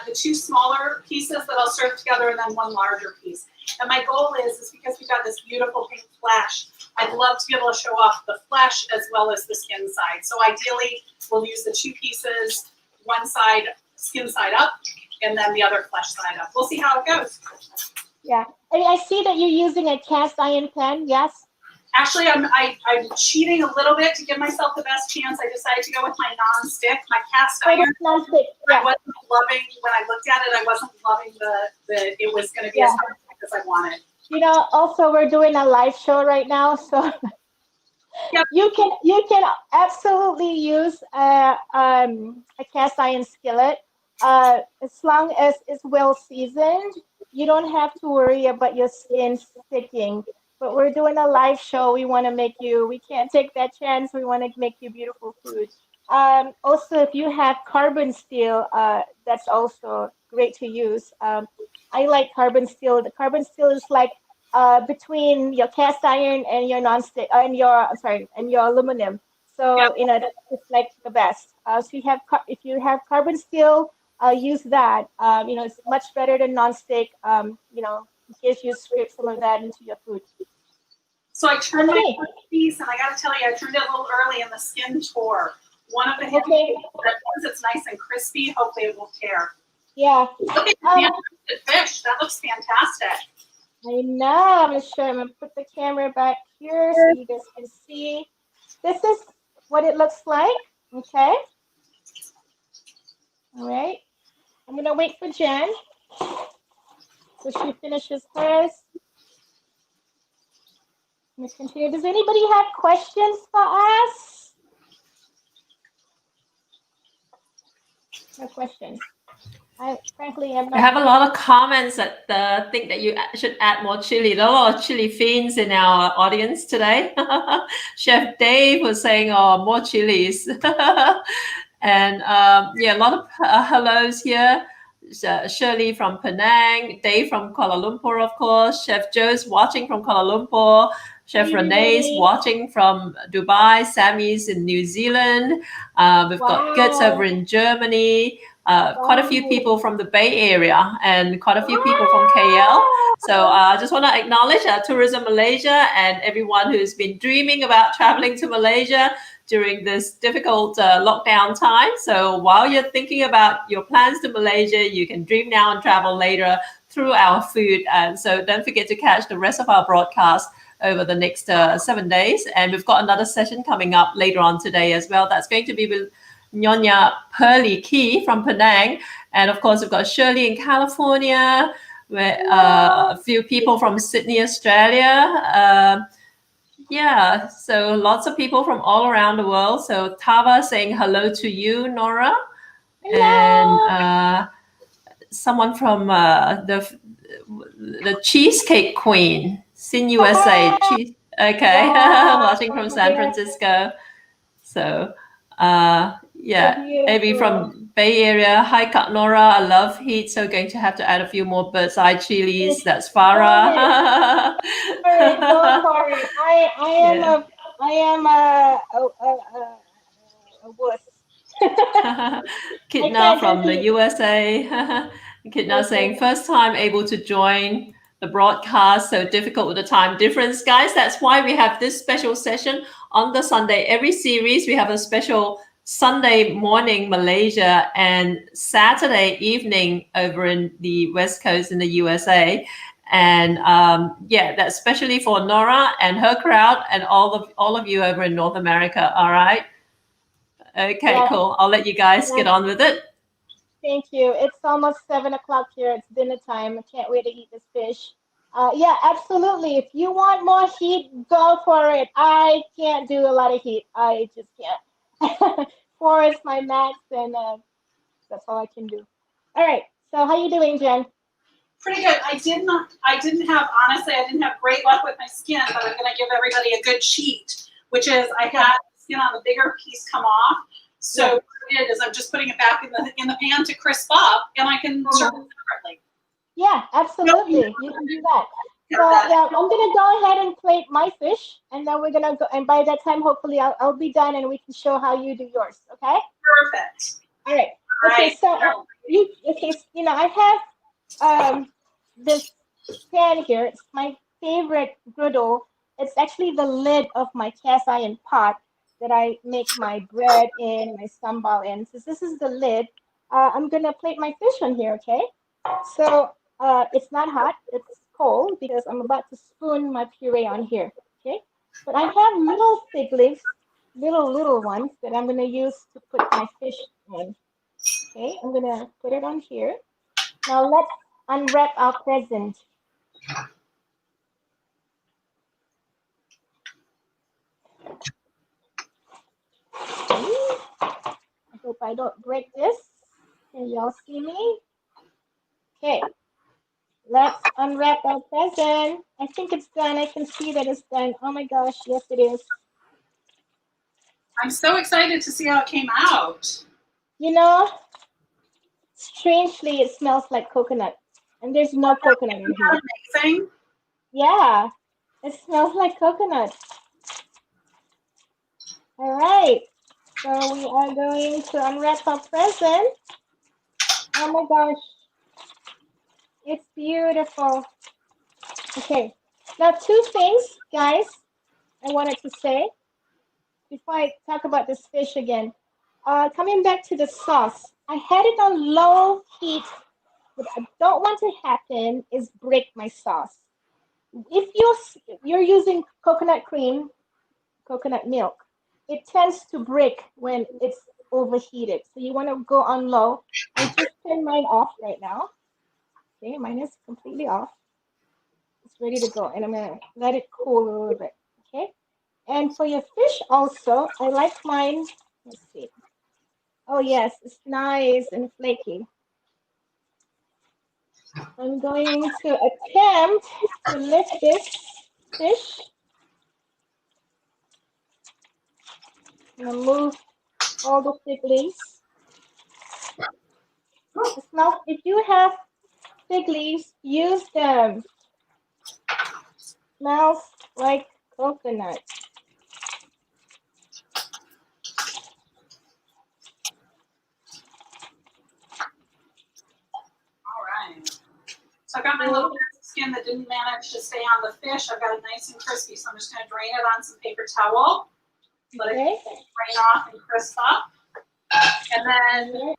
the 2 smaller pieces that I'll serve together and then 1 larger piece. And my goal is because we've got this beautiful pink flesh, I'd love to be able to show off the flesh as well as the skin side. So ideally, we'll use the 2 pieces, one side skin side up, and then the other flesh side up. We'll see how it goes. Yeah, I see that you're using a cast iron pan. Yes. Actually, I'm cheating a little bit to give myself the best chance. I decided to go with my non-stick, my cast iron. Non-stick. Yeah. I wasn't loving when I looked at it. I wasn't loving the it was going to be as hard as I wanted. Also we're doing a live show right now, so yep. you can absolutely use a cast iron skillet as long as it's well seasoned. You don't have to worry about your skin sticking. But we're doing a live show. We want to we can't take that chance. We want to make you beautiful food. Also, if you have carbon steel, that's also great to use. I like carbon steel. The carbon steel is like between your cast iron and your nonstick, and your aluminum. So it's like the best. So if you have carbon steel, use that. It's much better than nonstick. In case you scrape some of that into your food. So I turned my piece, and I got to tell you, I turned it a little early, and the skin tore. One of the once it's nice and crispy, hopefully it won't tear. Yeah. Look at the fish. That looks fantastic. I know. I'm going to put the camera back here so you guys can see. This is what it looks like. Okay. All right. I'm going to wait for Jen so she finishes hers. Let's continue. Does anybody have questions for us? No questions. I frankly am not. I have a lot of comments that think that you should add more chili. There are a lot of chili fiends in our audience today. Chef Dave was saying, "Oh, more chilies," and a lot of hellos here. Shirley from Penang, Dave from Kuala Lumpur, of course. Chef Joe's watching from Kuala Lumpur. Chef Renee's watching from Dubai. Sammy's in New Zealand. We've got Gertz over in Germany. Quite a few people from the Bay Area and quite a few people from KL. So I just want to acknowledge Tourism Malaysia and everyone who's been dreaming about traveling to Malaysia during this difficult lockdown time. So while you're thinking about your plans to Malaysia, you can dream now and travel later through our food. And so don't forget to catch the rest of our broadcast over the next 7 days. And we've got another session coming up later on today as well. That's going to be with Nyonya Pearly Key from Penang. And of course, we've got Shirley in California, where, a few people from Sydney, Australia. So lots of people from all around the world. So Tava saying hello to you, Nora. Hello. And someone from the Cheesecake Queen, Sin USA. Watching from San Francisco. So maybe from Bay Area. Hi, Kat Nora. I love heat, so going to have to add a few more bird's eye chilies. That's Farah. Don't worry. I am a wuss. Kitna from the USA. Kitna saying first time able to join the broadcast, so difficult with the time difference, guys. That's why we have this special session on the Sunday. Every series we have a special Sunday morning Malaysia and Saturday evening over in the West Coast in the USA. And yeah, that's especially for Nora and her crowd and all of you over in North America. All right. Okay, Yes. cool. I'll let you guys get on with it. Thank you. It's almost 7 o'clock here. It's dinner time. I can't wait to eat this fish. Yeah, absolutely. If you want more heat, go for it. I can't do a lot of heat. I just can't. 4 is my max, and that's all I can do. All right. So how you doing, Jen? Pretty good. I didn't have great luck with my skin, but I'm going to give everybody a good cheat, which is I had skin on the bigger piece come off. So what I did is I'm just putting it back in the pan to crisp up, and I can serve it separately. Yeah, absolutely. You can do that. So yeah, I'm gonna go ahead and plate my fish, and then we're gonna go. And by that time, hopefully, I'll be done, and we can show how you do yours. Okay? Perfect. All right. Okay. So I have this pan here. It's my favorite griddle. It's actually the lid of my cast iron pot that I make my bread in, my sambal in. So this is the lid. I'm gonna plate my fish on here. Okay. So it's not hot. It's cold because I'm about to spoon my puree on here. Okay. But I have little fig leaves, little ones that I'm gonna use to put my fish on. Okay, I'm gonna put it on here. Now let's unwrap our present. I hope I don't break this. Can y'all see me? Okay, let's unwrap our present. I think it's done. I can see that it's done. Oh my gosh, yes it is. I'm so excited to see how it came out. You know, strangely, it smells like coconut, and there's no coconut in here. Amazing. Yeah, it smells like coconut. All right, so we are going to unwrap our present. Oh my gosh, it's beautiful. Okay, now 2 things, guys, I wanted to say before I talk about this fish again. Coming back to the sauce, I had it on low heat. What I don't want to happen is break my sauce. If you're using coconut cream, coconut milk, it tends to break when it's overheated. So you want to go on low. I just turned mine off right now. Okay, mine is completely off. It's ready to go, and I'm gonna let it cool a little bit. Okay, and for your fish also, I like mine. Let's see. Oh yes, it's nice and flaky. I'm going to attempt to lift this fish. I'm gonna move all the fig leaves. Now, if you have fig leaves, use them. Smells like coconut. All right. So I got my little bit of skin that didn't manage to stay on the fish. I've got it nice and crispy, so I'm just going to drain it on some paper towel. Let it drain off and crisp up. And then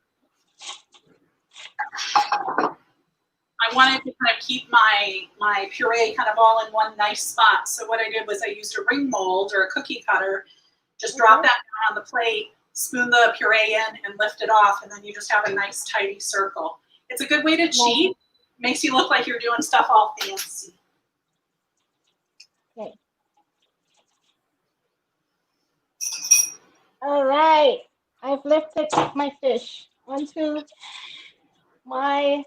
I wanted to kind of keep my puree kind of all in one nice spot. So what I did was I used a ring mold or a cookie cutter, just drop that down on the plate, spoon the puree in, and lift it off, and then you just have a nice tidy circle. It's a good way to cheat. Makes you look like you're doing stuff all fancy. Okay. All right. I've lifted my fish onto my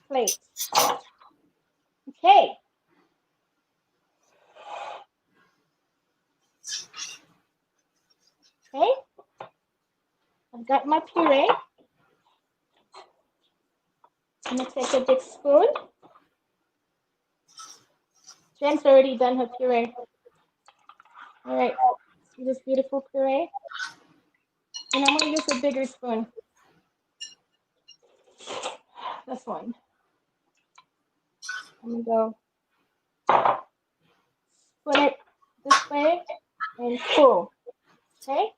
plate. Okay. Okay. I've got my puree. I'm gonna take a big spoon. Jen's already done her puree. All right, see this beautiful puree? And I'm gonna use a bigger spoon. This one. I'm gonna go put it this way and pull. Okay.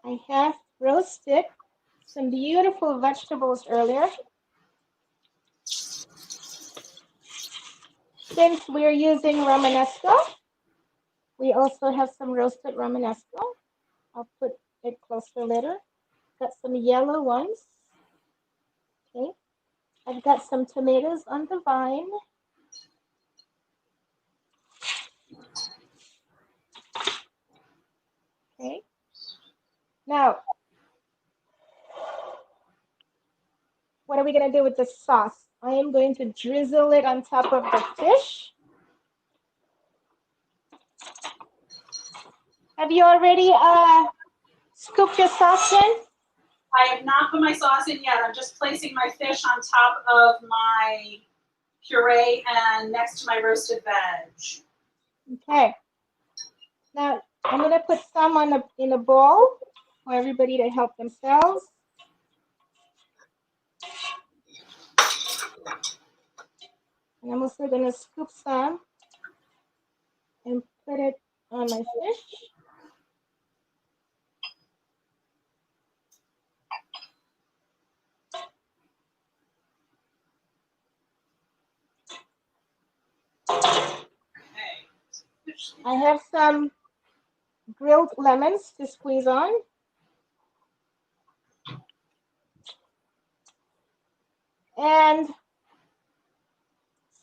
I have roasted some beautiful vegetables earlier. Since we're using Romanesco, we also have some roasted Romanesco. I'll put it closer later. Got some yellow ones. Okay. I've got some tomatoes on the vine. Okay. Now, what are we going to do with the sauce? I am going to drizzle it on top of the fish. Have you already scooped your sauce in? I have not put my sauce in yet. I'm just placing my fish on top of my puree and next to my roasted veg. Okay. Now, I'm going to put some in a bowl for everybody to help themselves. And I'm also going to scoop some and put it on my fish. I have some grilled lemons to squeeze on. And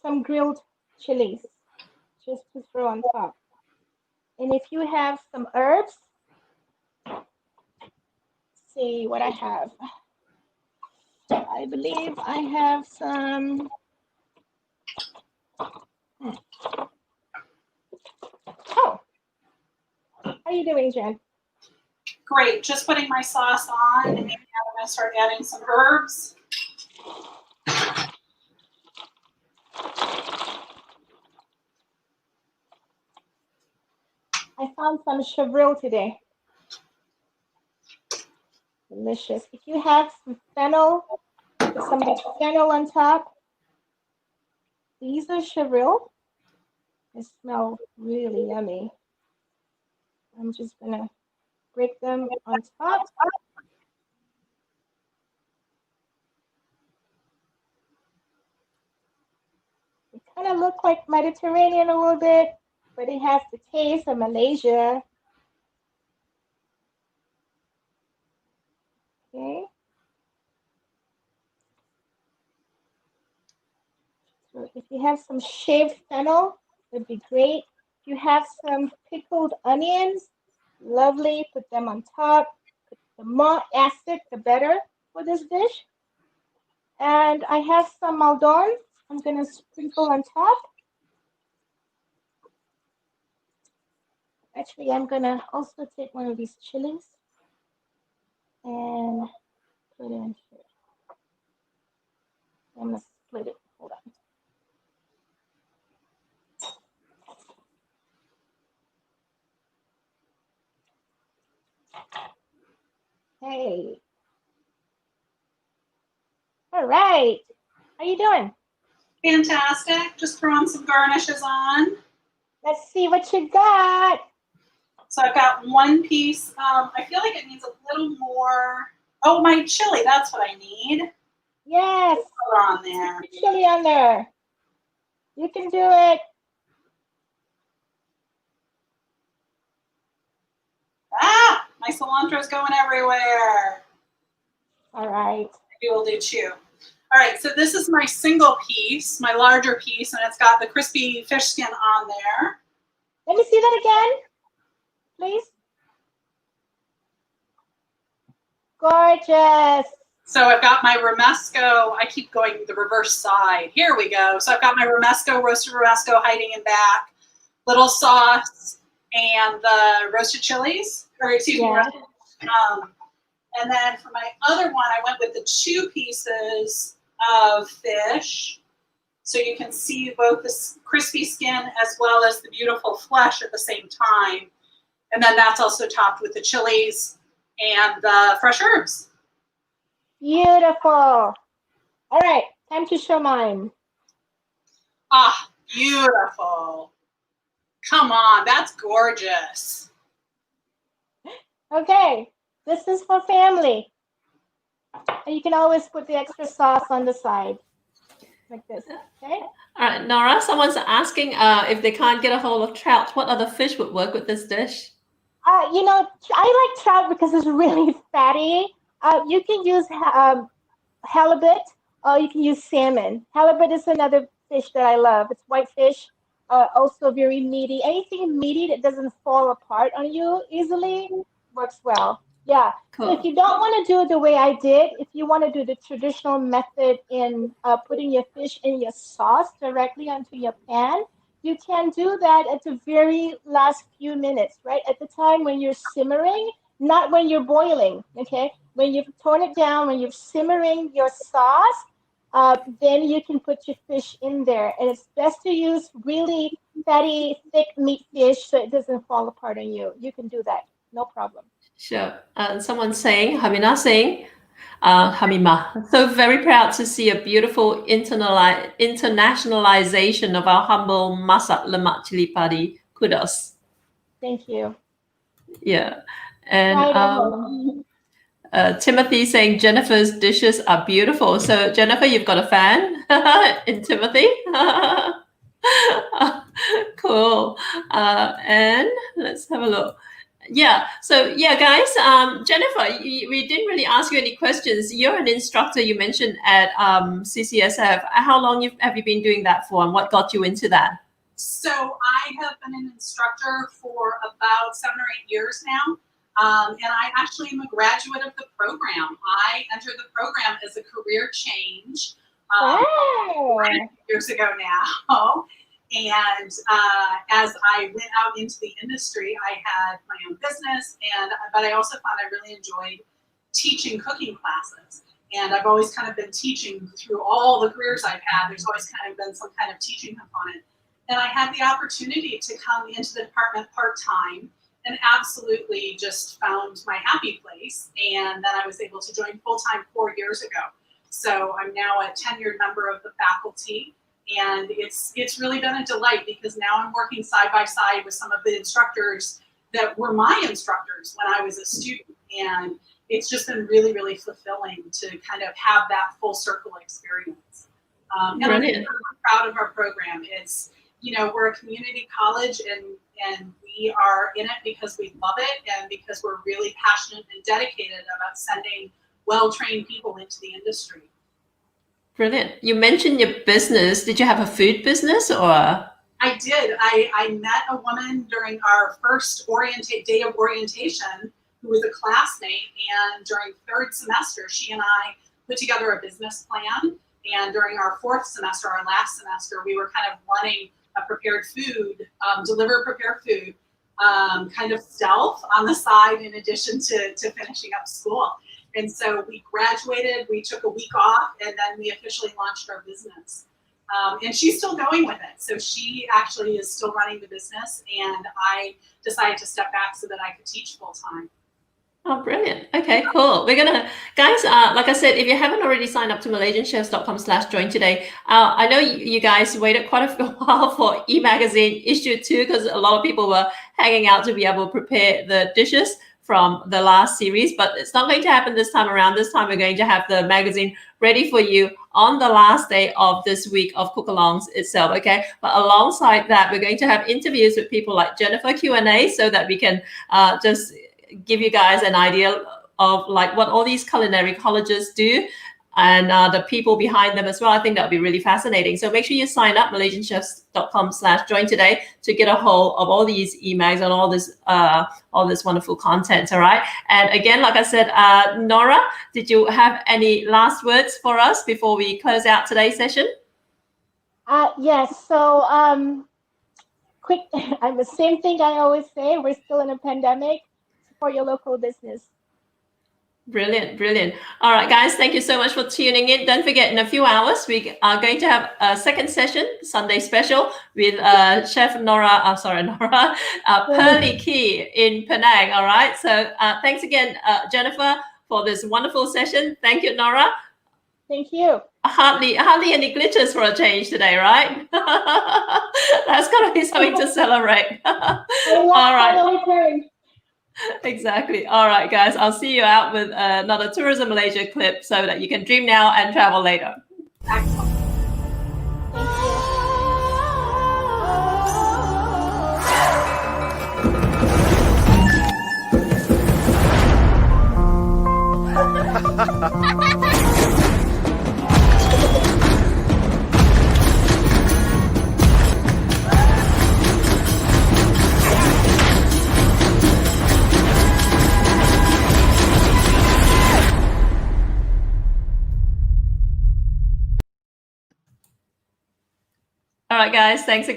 some grilled chilies just to throw on top. And if you have some herbs, let's see what I have. I believe I have some. Oh, how are you doing, Jen? Great, just putting my sauce on, and now I'm going to start adding some herbs. I found some chevril today. Delicious. If you have some fennel, put some fennel on top. These are chevril. They smell really yummy. I'm just gonna break them on top. They kind of look like Mediterranean a little bit, but it has the taste of Malaysia. Okay. So if you have some shaved fennel, that'd be great. If you have some pickled onions, lovely, put them on top. The more acid, the better for this dish. And I have some maldon. I'm gonna sprinkle on top. Actually, I'm gonna also take one of these chilies and put it in here. I'm gonna split it. Hold on. Hey. All right. How you doing? Fantastic. Just throwing some garnishes on. Let's see what you got. So I've got one piece. I feel like it needs a little more. Oh, my chili. That's what I need. Yes. Put on there. Chili on there. You can do it. Ah, my cilantro's going everywhere. All right. Maybe we'll do two. All right, so this is my single piece, my larger piece, and it's got the crispy fish skin on there. Let me see that again, please. Gorgeous. So I've got my romesco. I keep going the reverse side. Here we go. So I've got my romesco, roasted romesco hiding in back, little sauce, and the roasted chilies, or excuse me, roasted, and then for my other one, I went with the 2 pieces of fish. So you can see both the crispy skin as well as the beautiful flesh at the same time. And then that's also topped with the chilies and the fresh herbs. Beautiful. All right, time to show mine. Ah, beautiful. Come on, that's gorgeous. Okay, this is for family. And you can always put the extra sauce on the side, like this, okay? All right, Nora, someone's asking if they can't get a hold of trout, what other fish would work with this dish? You know, I like trout because it's really fatty. You can use halibut, or you can use salmon. Halibut is another fish that I love. It's white fish, also very meaty. Anything meaty that doesn't fall apart on you easily works well. Yeah. So if Cool. you don't want to do it the way I did, if you want to do the traditional method in putting your fish in your sauce directly onto your pan, you can do that at the very last few minutes, right? At the time when you're simmering, not when you're boiling, okay? When you've torn it down, when you're simmering your sauce, then you can put your fish in there. And it's best to use really fatty, thick meat fish so it doesn't fall apart on you. You can do that, no problem. Sure. Someone's saying, Hamina saying, Hamima, so very proud to see a beautiful internationalization of our humble Masak Lemak Cili Padi. Kudos. Thank you. Yeah. And Right, I hope. Timothy saying Jennifer's dishes are beautiful. So Jennifer, you've got a fan in Timothy. Cool. And let's have a look. Yeah. So yeah, guys. Jennifer, we didn't really ask you any questions. You're an instructor. You mentioned at CCSF. How long have you been doing that for, and what got you into that? So I have been an instructor for about 7 or 8 years now. And I actually am a graduate of the program. I entered the program as a career change 4 years ago now. And as I went out into the industry, I had my own business, but I also found I really enjoyed teaching cooking classes. And I've always kind of been teaching through all the careers I've had. There's always kind of been some kind of teaching component. And I had the opportunity to come into the department part-time and absolutely just found my happy place. And then I was able to join full-time 4 years ago. So I'm now a tenured member of the faculty. And it's really been a delight because now I'm working side by side with some of the instructors that were my instructors when I was a student. And it's just been really, really fulfilling to kind of have that full circle experience. And I'm really proud of our program. It's, you know, we're a community college and we are in it because we love it and because we're really passionate and dedicated about sending well-trained people into the industry. Brilliant. You mentioned your business. Did you have a food business or? I did. I met a woman during our first day of orientation who was a classmate, and during 3rd semester, she and I put together a business plan. And during our 4th semester, our last semester, we were kind of running a prepared food, deliver prepared food, kind of stealth on the side in addition to finishing up school. And so we graduated, we took a week off, and then we officially launched our business. And she's still going with it. So she actually is still running the business, and I decided to step back so that I could teach full time. Oh, brilliant. Okay, cool. We're gonna, guys, like I said, if you haven't already signed up to malaysianchefs.com/join today, I know you guys waited quite a while for e-magazine issue 2 because a lot of people were hanging out to be able to prepare the dishes from the last series, but it's not going to happen this time around. This time we're going to have the magazine ready for you on the last day of this week of cook-alongs itself, okay? But alongside that, we're going to have interviews with people like Jennifer Q&A so that we can just give you guys an idea of like what all these culinary colleges do and the people behind them as well. I think that would be really fascinating. So make sure you sign up malaysianchefs.com/join today to get a hold of all these emails and all this wonderful content. All right. And again, like I said, Nora, did you have any last words for us before we close out today's session? Yes. So quick, the same thing I always say. We're still in a pandemic. Support your local business. Brilliant, brilliant. All right, guys, thank you so much for tuning in. Don't forget, in a few hours, we are going to have a second session, Sunday special, with Chef Nora Pearly Key in Penang. All right, so thanks again, Jennifer, for this wonderful session. Thank you, Nora. Thank you. hardly any glitches for a change today, right? That's gonna be something to celebrate. All right. Exactly. All right, guys. I'll see you out with another Tourism Malaysia clip so that you can dream now and travel later. Excellent. All right, guys. Thanks again.